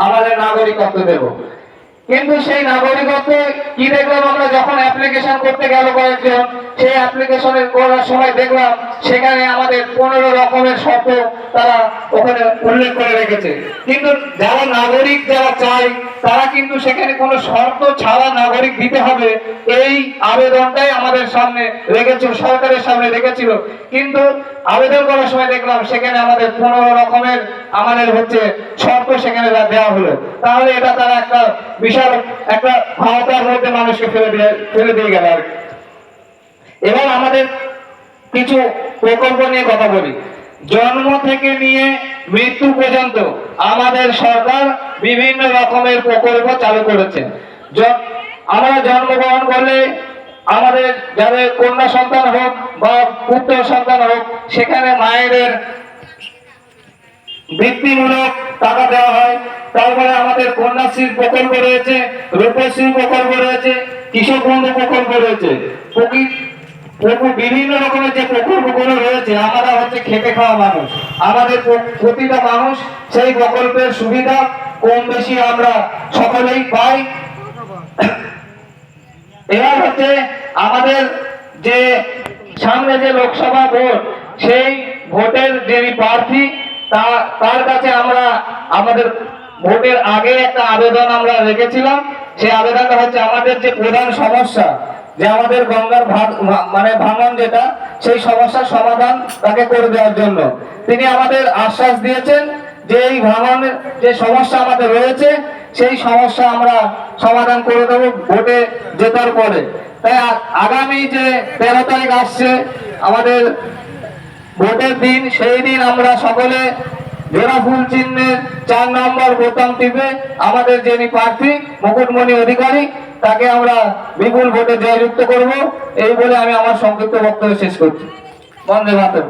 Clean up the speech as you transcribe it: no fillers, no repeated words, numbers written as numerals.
আমাদের নাগরিকত্ব দেব। কিন্তু সেই নাগরিকত্ব কি দেখলাম আমরা, যখন অ্যাপ্লিকেশন করতে গেল কয়েকজন, সেই অ্যাপ্লিকেশনের করার সময় দেখলাম সেখানে আমাদের 15 রকমের শর্ত তারা ওখানে উল্লেখ করে রেখেছে। কিন্তু যারা নাগরিক যারা চায় তারা কিন্তু সেখানে কোনো শর্ত ছাড়া নাগরিক দিতে হবে এই আবেদনটাই আমাদের সামনে রেখেছিল, সরকারের সামনে রেখেছিল। কিন্তু আবেদন করার সময় দেখলাম সেখানে আমাদের 15 রকমের আমাদের শর্ত সেখানে দেওয়া হলো। তাহলে এটা তারা একটা বিশাল একটা ভাবনার মধ্যে মানুষকে ফেলে দিয়ে গেল। এবার আমাদের কিছু প্রকল্প নিয়ে কথা বলি। জন্ম থেকে নিয়ে মৃত্যু পর্যন্ত আমাদের সরকার বিভিন্ন রকমের প্রকল্প চালু করেছে। আমরা জন্মগ্রহণ করলে আমাদের যাদের কন্যা সন্তান হোক বা পুত্র সন্তান হোক, সেখানে মায়েদের বৃত্তিমূলক টাকা দেওয়া হয়। তারপরে আমাদের কন্যাশ্রী প্রকল্প রয়েছে, রূপশ্রী প্রকল্প রয়েছে, কৃষক বন্ধু প্রকল্প রয়েছে, বিভিন্ন রকমের যে প্রকল্পগুলো রয়েছে। আমরা খেটে খাওয়া মানুষ, আমাদের প্রতিটা মানুষ সেই প্রকল্পের সুবিধা কম বেশি আমরা সকলেই পাই। এবার আমাদের যে সামনে যে লোকসভা ভোট, সেই ভোটের যিনি প্রার্থী তার কাছে আমরা আমাদের ভোটের আগে একটা আবেদন আমরা রেখেছিলাম। সেই আবেদনটা আমাদের যে প্রধান সমস্যা, যে আমাদের গঙ্গার ভাঙন যেটা, সেই সমস্যার সমাধান তাকে করে দেওয়ার জন্য তিনি আমাদের আশ্বাস দিয়েছেন যে এই ভাঙনের যে সমস্যা আমাদের রয়েছে সেই সমস্যা আমরা সমাধান করে দেবো ভোটে জেতার পরে। তাই আগামী যে 13 তারিখ আসছে আমাদের ভোটের দিন, সেই দিন আমরা সকলে জোড়া ফুল চিহ্নের 4 নম্বর বোতাম টিপে আমাদের যিনি প্রার্থী মুকুটমণি অধিকারী তাকে আমরা বিপুল ভোটে জয়যুক্ত করব। এই বলে আমি আমার সংক্ষিপ্ত বক্তব্য শেষ করছি। বন্দে মাতরম।